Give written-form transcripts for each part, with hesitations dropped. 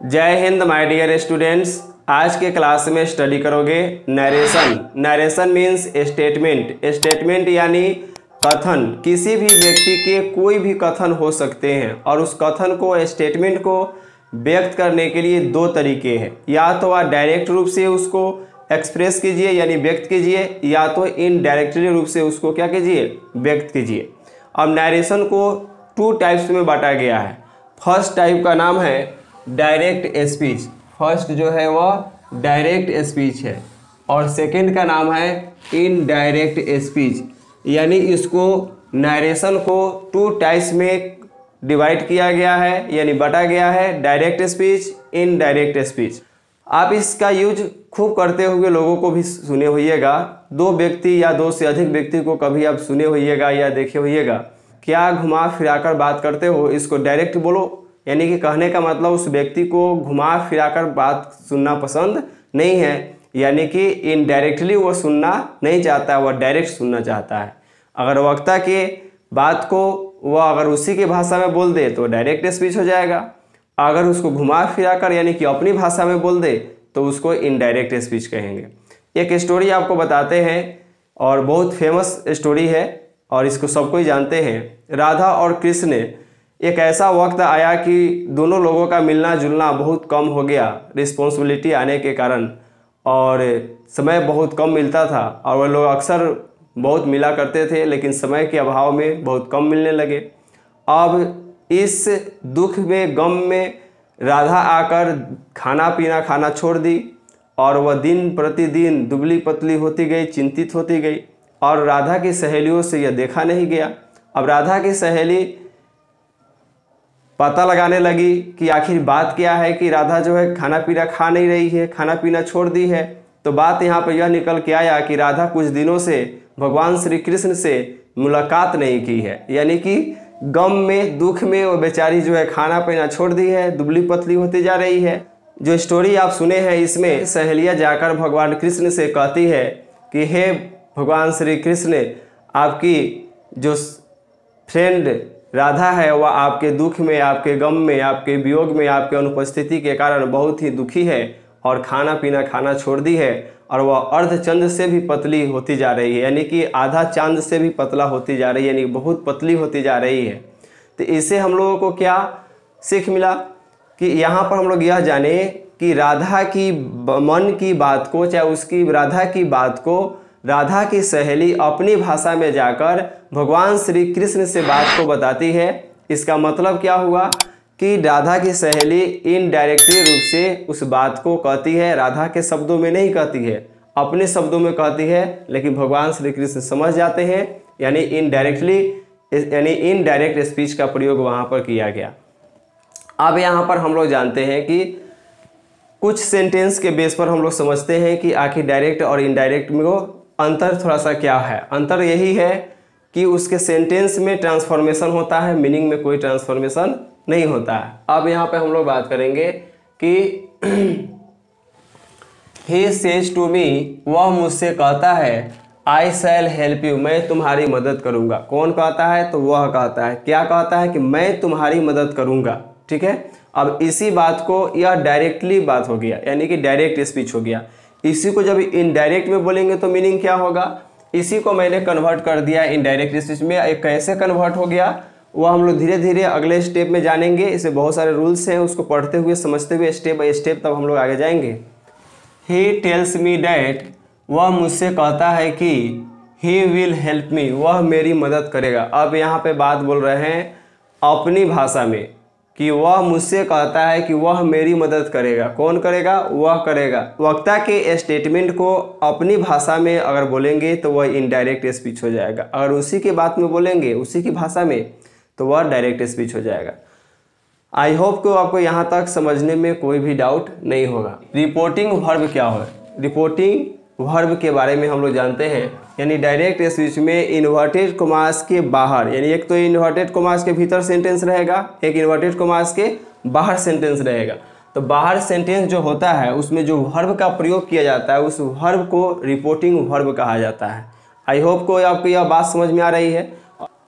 जय Hind my dear students. आज के क्लास में स्टडी करोगे narration. Narration means statement. Statement यानी कथन। किसी भी व्यक्ति के कोई भी कथन हो सकते हैं और उस कथन को, स्टेटमेंट को व्यक्त करने के लिए दो तरीके हैं। या तो आप डायरेक्ट रूप से उसको एक्सप्रेस कीजिए यानी व्यक्त कीजिए, या तो इनडायरेक्टली रूप से उसको क्या कीजिए, व्यक्त कीजिए। अब नरेशन को टू टाइप्स में बांटा गया है। फर्स्ट टाइप का नाम है डायरेक्ट स्पीच। फर्स्ट जो है वह डायरेक्ट स्पीच है और सेकंड का नाम है इनडायरेक्ट स्पीच। यानी इसको नरेशन को टू टाइप्स में डिवाइड किया गया है यानी बांटा गया है, डायरेक्ट स्पीच, इनडायरेक्ट स्पीच। आप इसका यूज खूब करते हुए लोगों को भी सुने होइएगा। दो व्यक्ति या दो से अधिक व्यक्ति को कभी आप सुने होइएगा या देखे होइएगा। क्या घुमा फिराकर बात करते हो, इसको डायरेक्ट बोलो। यानी कि कहने का मतलब उस व्यक्ति को घुमा फिराकर बात सुनना पसंद नहीं है, यानी कि इनडायरेक्टली वो सुनना नहीं चाहता, वह डायरेक्ट सुनना चाहता है। अगर वक्ता के बात को वह अगर उसी के भाषा में बोल दे तो डायरेक्ट स्पीच हो जाएगा। अगर उसको घुमा फिराकर यानी कि अपनी भाषा में बोल दे तो उसको इनडायरेक्ट स्पीच कहेंगे। एक स्टोरी आपको बताते हैं और बहुत फेमस स्टोरी है और इसको सब कोई जानते हैं। राधा और कृष्ण, एक ऐसा वक्त आया कि दोनों लोगों का मिलना जुलना बहुत कम हो गया रिस्पॉन्सिबिलिटी आने के कारण, और समय बहुत कम मिलता था और वह लोग अक्सर बहुत मिला करते थे लेकिन समय के अभाव में बहुत कम मिलने लगे। अब इस दुख में, गम में राधा आकर खाना पीना खाना छोड़ दी और वह दिन प्रतिदिन दुबली पतली होती गई, चिंतित होती गई और राधा की सहेलियों से यह देखा नहीं गया। अब राधा की सहेली पता लगाने लगी कि आखिर बात क्या है कि राधा जो है खाना पीना खा नहीं रही है, खाना पीना छोड़ दी है। तो बात यहाँ पर यह निकल के आया कि राधा कुछ दिनों से भगवान श्री कृष्ण से मुलाकात नहीं की है, यानी कि गम में, दुख में वो बेचारी जो है खाना पीना छोड़ दी है, दुबली पतली होती जा रही है। जो स्टोरी आप सुने हैं इसमें सहेलियाँ जाकर भगवान कृष्ण से कहती है कि हे भगवान श्री कृष्ण, आपकी जो फ्रेंड राधा है वह आपके दुख में, आपके गम में, आपके वियोग में, आपके अनुपस्थिति के कारण बहुत ही दुखी है और खाना पीना खाना छोड़ दी है और वह अर्धचंद्र से भी पतली होती जा रही है, यानी कि आधा चांद से भी पतला होती जा रही है, यानी बहुत पतली होती जा रही है। तो इससे हम लोगों को क्या सीख मिला कि यहाँ पर हम लोग यह जाने कि राधा की मन की बात को, चाहे उसकी राधा की बात को राधा की सहेली अपनी भाषा में जाकर भगवान श्री कृष्ण से बात को बताती है। इसका मतलब क्या हुआ कि राधा की सहेली इनडायरेक्टली रूप से उस बात को कहती है, राधा के शब्दों में नहीं कहती है, अपने शब्दों में कहती है, लेकिन भगवान श्री कृष्ण समझ जाते हैं, यानी इनडायरेक्टली, यानी इनडायरेक्ट स्पीच का प्रयोग वहाँ पर किया गया। अब यहाँ पर हम लोग जानते हैं कि कुछ सेंटेंस के बेस पर हम लोग समझते हैं कि आखिर डायरेक्ट और इनडायरेक्ट में वो अंतर थोड़ा सा क्या है। अंतर यही है कि उसके सेंटेंस में ट्रांसफॉर्मेशन होता है, मीनिंग में कोई ट्रांसफॉर्मेशन नहीं होता है। अब यहाँ पे हम लोग बात करेंगे कि ही सेज टू मी, वह मुझसे कहता है, आई शैल हेल्प यू, मैं तुम्हारी मदद करूँगा। कौन कहता है? तो वह कहता है। क्या कहता है? कि मैं तुम्हारी मदद करूँगा। ठीक है। अब इसी बात को, यह डायरेक्टली बात हो गया, यानी कि डायरेक्ट स्पीच हो गया। इसी को जब इनडायरेक्ट में बोलेंगे तो मीनिंग क्या होगा? इसी को मैंने कन्वर्ट कर दिया इनडायरेक्ट स्पीच में। कैसे कन्वर्ट हो गया वो हम लोग धीरे धीरे अगले स्टेप में जानेंगे। इसमें बहुत सारे रूल्स हैं, उसको पढ़ते हुए समझते हुए स्टेप बाय स्टेप तब हम लोग आगे जाएंगे। ही टेल्स मी डैट, वह मुझसे कहता है कि ही विल हेल्प मी, वह मेरी मदद करेगा। अब यहाँ पे बात बोल रहे हैं अपनी भाषा में कि वह मुझसे कहता है कि वह मेरी मदद करेगा। कौन करेगा? वह करेगा। वक्ता के स्टेटमेंट को अपनी भाषा में अगर बोलेंगे तो वह इनडायरेक्ट स्पीच हो जाएगा। अगर उसी के बात में बोलेंगे, उसी की भाषा में, तो वह डायरेक्ट स्पीच हो जाएगा। आई होप को आपको यहाँ तक समझने में कोई भी डाउट नहीं होगा। रिपोर्टिंग वर्ब क्या है? रिपोर्टिंग वर्ब के बारे में हम लोग जानते हैं, यानी डायरेक्ट स्पीच में इन्वर्टेड कॉमास के बाहर, यानी एक तो इन्वर्टेड कॉमास के भीतर सेंटेंस रहेगा, एक इन्वर्टेड कॉमास के बाहर सेंटेंस रहेगा। तो बाहर सेंटेंस जो होता है उसमें जो वर्ब का प्रयोग किया जाता है उस वर्ब को रिपोर्टिंग वर्ब कहा जाता है। आई होप को आपको यह बात समझ में आ रही है।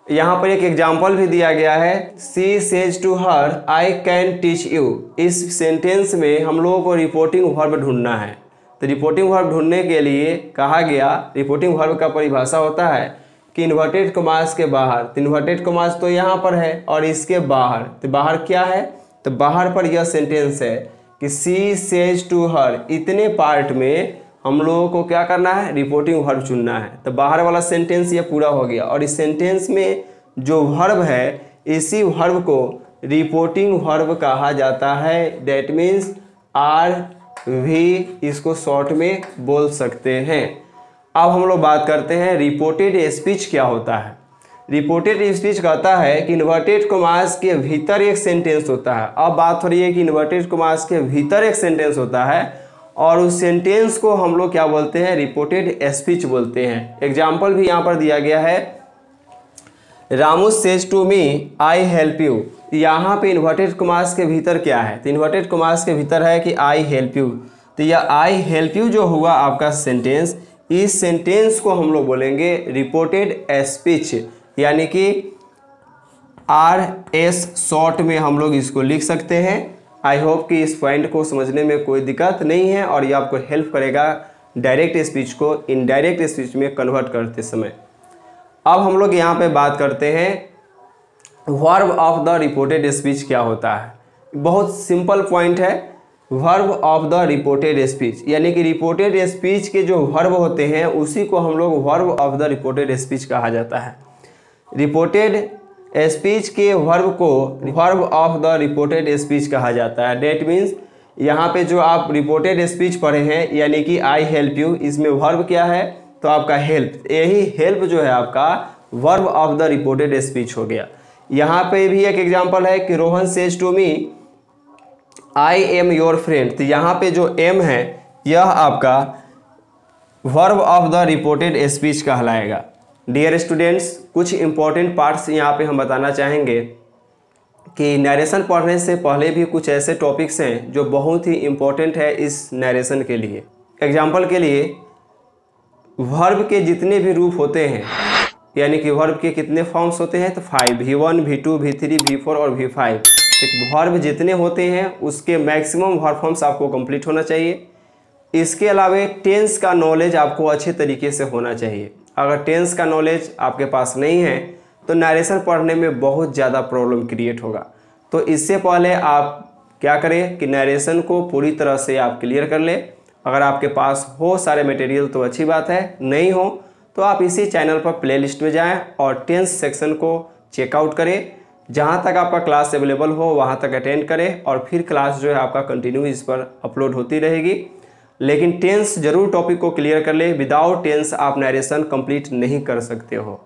यहाँ पर एक एग्जाम्पल भी दिया गया है, she says to her I can teach you. इस सेंटेंस में हम लोगों को रिपोर्टिंग वर्ब ढूंढना है। तो रिपोर्टिंग वर्ब ढूंढने के लिए कहा गया, रिपोर्टिंग वर्ब का परिभाषा होता है कि इन्वर्टेड कॉमास के बाहर, तो इन्वर्टेड कॉमास तो यहाँ पर है और इसके बाहर, तो बाहर क्या है, तो बाहर पर यह सेंटेंस है कि शी सेज टू हर। इतने पार्ट में हम लोगों को क्या करना है, रिपोर्टिंग वर्ब चुनना है। तो बाहर वाला सेंटेंस ये पूरा हो गया और इस सेंटेंस में जो वर्ब है, इसी वर्ब को रिपोर्टिंग वर्ब कहा जाता है। डेट मीन्स आर भी इसको शॉर्ट में बोल सकते हैं। अब हम लोग बात करते हैं रिपोर्टेड स्पीच क्या होता है। रिपोर्टेड स्पीच कहता है कि इन्वर्टेड कॉमास के भीतर एक सेंटेंस होता है। अब बात हो रही है कि इन्वर्टेड कॉमास के भीतर एक सेंटेंस होता है और उस सेंटेंस को हम लोग क्या बोलते हैं, रिपोर्टेड स्पीच बोलते हैं। एग्जाम्पल भी यहाँ पर दिया गया है, Ramu says to me I help you. यहाँ पे इन्वर्टेड कॉमास के भीतर क्या है, तो इन्वर्टेड कॉमास के भीतर है कि आई हेल्प यू। तो यह आई हेल्प यू जो हुआ आपका सेंटेंस, इस सेंटेंस को हम लोग बोलेंगे रिपोर्टेड स्पीच, यानी कि RS शॉर्ट में हम लोग इसको लिख सकते हैं। आई होप कि इस पॉइंट को समझने में कोई दिक्कत नहीं है और ये आपको हेल्प करेगा डायरेक्ट स्पीच को इनडायरेक्ट स्पीच में कन्वर्ट करते समय। अब हम लोग यहाँ पे बात करते हैं verb of the reported speech क्या होता है। बहुत सिंपल पॉइंट है, verb of the reported speech, यानी कि रिपोर्टेड स्पीच के जो वर्ब होते हैं उसी को हम लोग verb of the reported speech कहा जाता है। रिपोर्टेड स्पीच के वर्ब को verb of the reported speech कहा जाता है। डेट मीन्स यहाँ पे जो आप रिपोर्टेड स्पीच पढ़े हैं, यानी कि आई हेल्प यू, इसमें वर्ब क्या है, तो आपका हेल्प, यही हेल्प जो है आपका verb of the reported speech हो गया। यहाँ पे भी एक एग्जांपल है कि Rohan says to me I am your friend. तो यहाँ पे जो एम है यह आपका verb of the reported speech कहलाएगा। डियर स्टूडेंट्स, कुछ इंपॉर्टेंट पार्ट्स यहाँ पे हम बताना चाहेंगे कि नरेशन पढ़ने से पहले भी कुछ ऐसे टॉपिक्स हैं जो बहुत ही इम्पोर्टेंट है इस नरेशन के लिए। एग्जाम्पल के लिए वर्ब के जितने भी रूप होते हैं, यानी कि वर्ब के कितने फॉर्म्स होते हैं, तो 5, V1, V2, V3, V4 और V5। तो वर्ब जितने होते हैं उसके मैक्सिमम वर्ब फॉर्म्स आपको कंप्लीट होना चाहिए। इसके अलावा टेंस का नॉलेज आपको अच्छे तरीके से होना चाहिए। अगर टेंस का नॉलेज आपके पास नहीं है तो नरेशन पढ़ने में बहुत ज़्यादा प्रॉब्लम क्रिएट होगा। तो इससे पहले आप क्या करें कि नरेशन को पूरी तरह से आप क्लियर कर लें। अगर आपके पास हो सारे मटेरियल तो अच्छी बात है, नहीं हो तो आप इसी चैनल पर प्लेलिस्ट में जाएं और टेंस सेक्शन को चेकआउट करें। जहां तक आपका क्लास अवेलेबल हो वहां तक अटेंड करें और फिर क्लास जो है आपका कंटिन्यू इस पर अपलोड होती रहेगी। लेकिन टेंस जरूर टॉपिक को क्लियर कर ले, विदाउट टेंस आप नरेशन कंप्लीट नहीं कर सकते हो।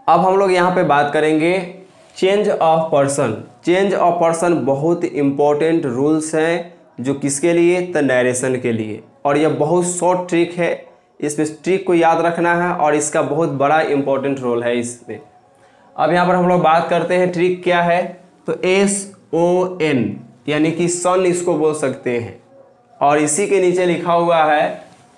अब हम लोग यहाँ पे बात करेंगे change of person. Change of person बहुत इंपॉर्टेंट रूल्स हैं, जो किसके लिए, तो नरेशन के लिए। और यह बहुत शॉर्ट ट्रिक है, इसमें ट्रिक को याद रखना है और इसका बहुत बड़ा इंपॉर्टेंट रोल है इसमें। अब यहाँ पर हम लोग बात करते हैं ट्रिक क्या है, तो SON यानी कि सन इसको बोल सकते हैं और इसी के नीचे लिखा हुआ है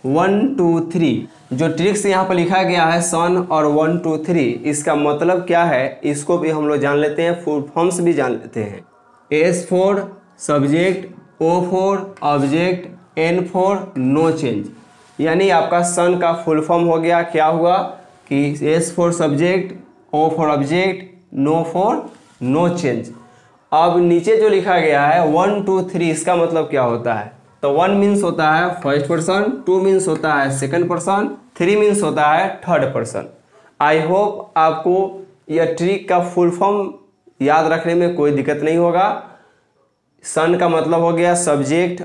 1 2 3। जो ट्रिक्स यहाँ पर लिखा गया है सन और 1 2 3, इसका मतलब क्या है इसको भी हम लोग जान लेते हैं, फुल फॉर्म्स भी जान लेते हैं। S for subject, O for object, N for no change. यानी आपका सन का फुल फॉर्म हो गया, क्या हुआ कि S for subject, O for object, no for no change. अब नीचे जो लिखा गया है 1 2 3, इसका मतलब क्या होता है, तो 1 मीन्स होता है फर्स्ट पर्सन, 2 मीन्स होता है सेकंड पर्सन, 3 मीन्स होता है थर्ड पर्सन। आई होप आपको यह ट्रिक का फुल फॉर्म याद रखने में कोई दिक्कत नहीं होगा। सन का मतलब हो गया सब्जेक्ट,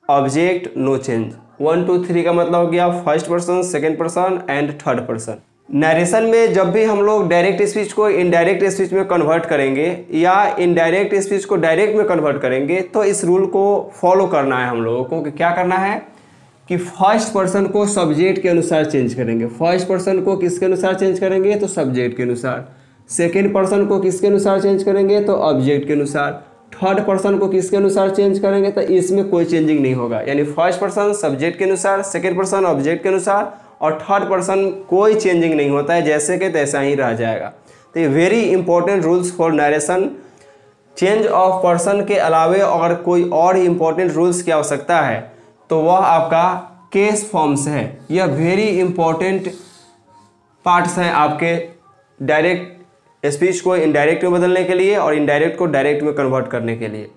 ऑब्जेक्ट, नो चेंज। 1 2 3 का मतलब हो गया first person, second person and third person. Narration में जब भी हम लोग डायरेक्ट स्पीच को इनडायरेक्ट स्पीच में कन्वर्ट करेंगे या इनडायरेक्ट स्पीच को डायरेक्ट में कन्वर्ट करेंगे, तो इस रूल को फॉलो करना है हम लोगों को कि क्या करना है कि फर्स्ट पर्सन को सब्जेक्ट के अनुसार चेंज करेंगे। फर्स्ट पर्सन को किसके अनुसार चेंज करेंगे, तो सब्जेक्ट के अनुसार। सेकेंड पर्सन को किसके अनुसार चेंज करेंगे, तो ऑब्जेक्ट के अनुसार। थर्ड पर्सन को किसके अनुसार चेंज करेंगे, तो इसमें कोई चेंजिंग नहीं होगा। यानी फर्स्ट पर्सन सब्जेक्ट के अनुसार, सेकेंड पर्सन ऑब्जेक्ट के अनुसार और थर्ड पर्सन कोई चेंजिंग नहीं होता है, जैसे कि तैसा ही रह जाएगा। तो तो ये very important rules for narration. Change of person के अलावे अगर कोई और ही इंपॉर्टेंट रूल्स की आवश्यकता है तो वह आपका केस फॉर्म्स है। यह वेरी इंपॉर्टेंट पार्ट्स हैं आपके डायरेक्ट स्पीच को इनडायरेक्ट में बदलने के लिए और इनडायरेक्ट को डायरेक्ट में कन्वर्ट करने के लिए,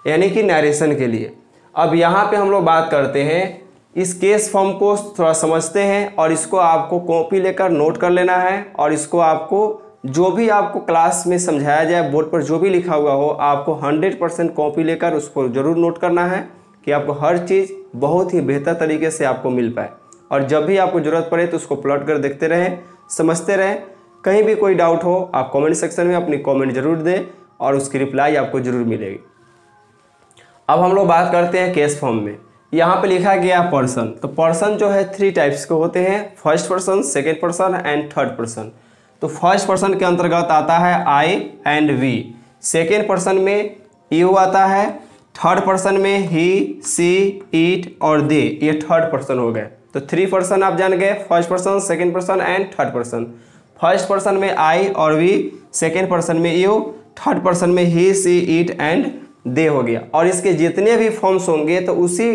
यानी कि नरेशन के लिए। अब यहाँ पे हम लोग बात करते हैं, इस केस फॉर्म को थोड़ा समझते हैं और इसको आपको कॉपी लेकर नोट कर लेना है और इसको आपको जो भी आपको क्लास में समझाया जाए, बोर्ड पर जो भी लिखा हुआ हो, आपको 100% कॉपी लेकर उसको ज़रूर नोट करना है कि आपको हर चीज़ बहुत ही बेहतर तरीके से आपको मिल पाए। और जब भी आपको ज़रूरत पड़े तो उसको प्लॉट कर देखते रहें, समझते रहें। कहीं भी कोई डाउट हो आप कमेंट सेक्शन में अपनी कमेंट जरूर दें और उसकी रिप्लाई आपको ज़रूर मिलेगी। अब हम लोग बात करते हैं केस फॉर्म में। यहाँ पे लिखा गया पर्सन, तो पर्सन जो है 3 टाइप्स के होते हैं, first person, second person and third person. तो फर्स्ट पर्सन के अंतर्गत आता है आई एंड वी, सेकेंड पर्सन में यू आता है, थर्ड पर्सन में ही, सी, इट और दे, ये थर्ड पर्सन हो गए। तो 3 पर्सन आप जान गए, first person, second person and third person. First person में आई और वी, सेकेंड पर्सन में यू, थर्ड पर्सन में ही, सी, इट एंड दे हो गया। और इसके जितने भी फॉर्म्स होंगे तो उसी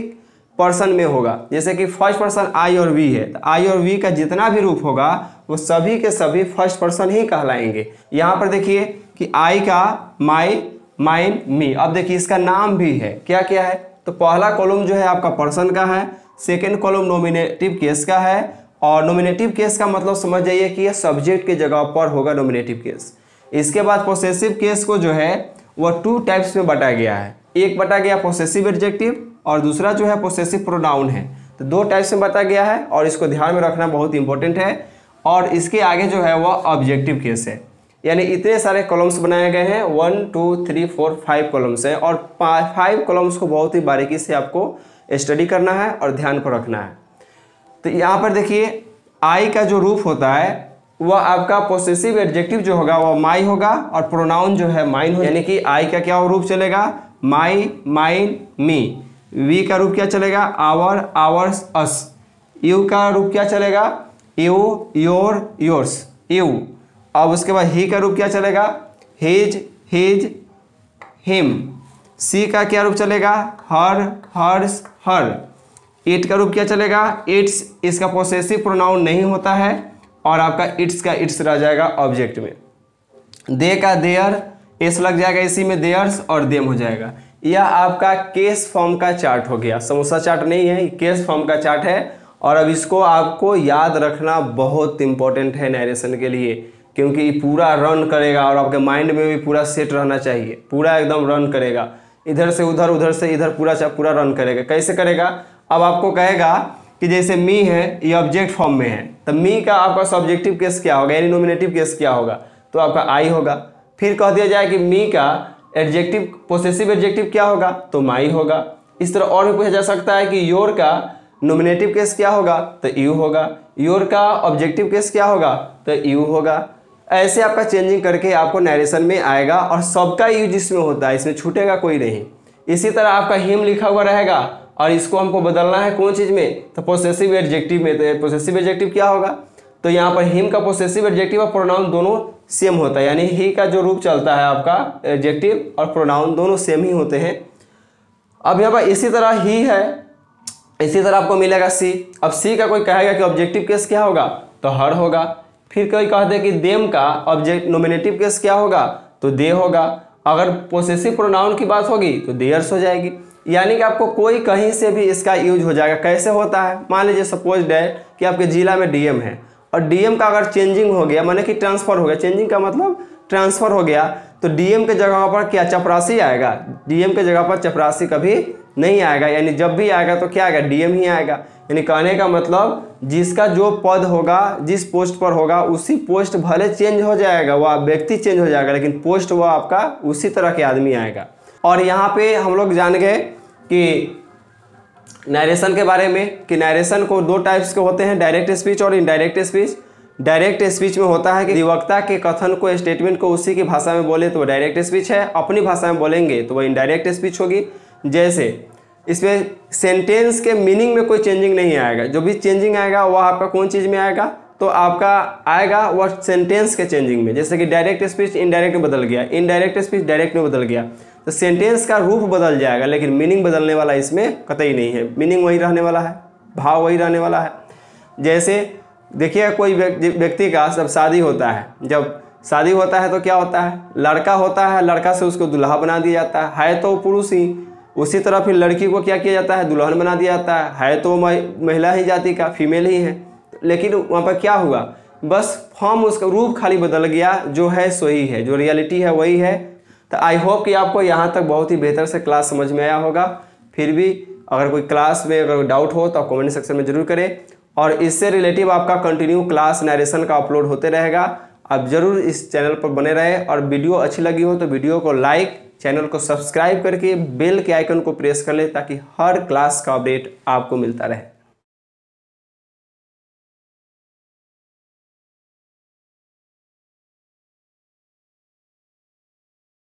पर्सन में होगा। जैसे कि फर्स्ट पर्सन आई और वी है, तो आई और वी का जितना भी रूप होगा वो सभी के सभी फर्स्ट पर्सन ही कहलाएंगे। यहाँ पर देखिए कि आई का माई, माइन, मी। अब देखिए इसका नाम भी है, क्या क्या है, तो पहला कॉलम जो है आपका पर्सन का है, सेकेंड कॉलम नॉमिनेटिव केस का है। और नॉमिनेटिव केस का मतलब समझ जाइए कि यह सब्जेक्ट के जगह पर होगा नॉमिनेटिव केस। इसके बाद पोसेसिव केस को जो है वह 2 टाइप्स में बांटा गया है। एक बांटा गया पोसेसिव एडजेक्टिव और दूसरा जो है पोसेसिव प्रोनाउन है। तो 2 टाइप्स में बांटा गया है और इसको ध्यान में रखना बहुत इंपॉर्टेंट है। और इसके आगे जो है वह ऑब्जेक्टिव केस है, यानी इतने सारे कॉलम्स बनाए गए हैं, 1 2 3 4 5 कॉलम्स हैं और 5 कॉलम्स को बहुत ही बारीकी से आपको स्टडी करना है और ध्यान पर रखना है। तो यहाँ पर देखिए आई का जो रूप होता है वह आपका पोसेसिव एडजेक्टिव जो होगा वह माई होगा और प्रोनाउन जो है माइन होगा, यानी कि आई का क्या रूप चलेगा, माई, माइन, मी। वी का रूप क्या चलेगा, आवर, आवर्स, अस। यू का रूप क्या चलेगा, यू, योर, योर्स, यू। अब उसके बाद ही का रूप क्या चलेगा, हिज, हिज, हिम। सी का क्या रूप चलेगा, हर, हर्स, हर। इट का रूप क्या चलेगा, इट्स। इसका पोसेसिव प्रोनाउन नहीं होता है और आपका इट्स का इट्स रह जाएगा ऑब्जेक्ट में। दे का देयर, एस लग जाएगा इसी में, देयर्स और देम हो जाएगा। यह आपका केस फॉर्म का चार्ट हो गया, समोसा चार्ट नहीं है, केस फॉर्म का चार्ट है। और अब इसको आपको याद रखना बहुत इंपॉर्टेंट है नरेशन के लिए, क्योंकि ये पूरा रन करेगा और आपके माइंड में भी पूरा सेट रहना चाहिए, पूरा एकदम रन करेगा, इधर से उधर, उधर से इधर, पूरा रन करेगा। कैसे करेगा, अब आपको कहेगा कि जैसे मी है ये ऑब्जेक्ट फॉर्म में है, तो मी का आपका सब्जेक्टिव केस क्या होगा, यानी नॉमिनेटिव केस क्या होगा, तो आपका आई होगा। फिर कह दिया जाए कि मी का एडजेक्टिव पोसेसिव एडजेक्टिव क्या होगा, तो माई होगा। इस तरह और भी पूछा जा सकता है कि योर का नॉमिनेटिव केस क्या होगा, तो यू होगा। योर का ऑब्जेक्टिव केस क्या होगा, तो यू होगा। ऐसे आपका चेंजिंग करके आपको नरेशन में आएगा और सबका यूज इसमें होता है, इसमें छूटेगा कोई नहीं। इसी तरह आपका हिम लिखा हुआ रहेगा और इसको हमको बदलना है कौन चीज़ में, तो पोसेसिव एडजेक्टिव में। तो पोसेसिव एडजेक्टिव क्या होगा, तो यहाँ पर हिम का पोसेसिव एडजेक्टिव और प्रोनाउन दोनों सेम होता है, यानी ही का जो रूप चलता है आपका एडजेक्टिव और प्रोनाउन दोनों सेम ही होते हैं। अब यहाँ पर इसी तरह ही है, इसी तरह आपको मिलेगा सी। अब सी का कोई कहेगा कि ऑब्जेक्टिव केस क्या होगा, तो हर होगा। फिर कोई कहते हैं कि देम का ऑब्जेक्ट नॉमिनेटिव केस क्या होगा, तो दे होगा। अगर पोसेसिव प्रोनाउन की बात होगी तो देयर्स हो जाएगी। यानी कि आपको कोई कहीं से भी इसका यूज हो जाएगा। कैसे होता है, मान लीजिए सपोज है कि आपके जिला में डीएम है और डीएम का अगर चेंजिंग हो गया, माने कि ट्रांसफर हो गया, चेंजिंग का मतलब ट्रांसफर हो गया, तो डीएम के जगह पर क्या चपरासी आएगा, डीएम के जगह पर चपरासी कभी नहीं आएगा। यानी जब भी आएगा तो क्या आएगा, डीएम ही आएगा। यानी कहने का मतलब जिसका जो पद होगा, जिस पोस्ट पर होगा, उसी पोस्ट भले चेंज हो जाएगा, वह व्यक्ति चेंज हो जाएगा, लेकिन पोस्ट वह आपका उसी तरह के आदमी आएगा। और यहाँ पे हम लोग जान गए कि नरेशन के बारे में, कि नरेशन को 2 टाइप्स के होते हैं, डायरेक्ट स्पीच और इनडायरेक्ट स्पीच। डायरेक्ट स्पीच में होता है कि अधिवक्ता के कथन को, स्टेटमेंट को उसी की भाषा में बोले तो वो डायरेक्ट स्पीच है, अपनी भाषा में बोलेंगे तो वह इनडायरेक्ट स्पीच होगी। जैसे इसमें सेंटेंस के मीनिंग में कोई चेंजिंग नहीं आएगा, जो भी चेंजिंग आएगा वह आपका कौन चीज़ में आएगा, तो आपका आएगा वह सेंटेंस के चेंजिंग में, जैसे कि डायरेक्ट स्पीच इनडायरेक्ट में बदल गया, इनडायरेक्ट स्पीच डायरेक्ट में बदल गया, तो सेंटेंस का रूप बदल जाएगा लेकिन मीनिंग बदलने वाला इसमें कतई नहीं है। मीनिंग वही रहने वाला है, भाव वही रहने वाला है। जैसे देखिए कोई व्यक्ति का जब शादी होता है, जब शादी होता है तो क्या होता है, लड़का होता है, लड़का से उसको दूल्हा बना दिया जाता है तो पुरुष ही। उसी तरह फिर लड़की को क्या किया जाता है, दुल्हन बना दिया जाता है तो महिला ही जाति का, फीमेल ही है। लेकिन वहाँ पर क्या हुआ, बस फॉर्म उसका रूप खाली बदल गया, जो है सो ही है, जो रियलिटी है वही है। तो आई होप कि आपको यहाँ तक बहुत ही बेहतर से क्लास समझ में आया होगा। फिर भी अगर कोई क्लास में अगर डाउट हो तो आप कमेंट सेक्शन में जरूर करें, और इससे रिलेटिव आपका कंटिन्यू क्लास नरेशन का अपलोड होते रहेगा। आप जरूर इस चैनल पर बने रहें, और वीडियो अच्छी लगी हो तो वीडियो को लाइक, चैनल को सब्सक्राइब करके बेल के आइकन को प्रेस कर ले ताकि हर क्लास का अपडेट आपको मिलता रहे।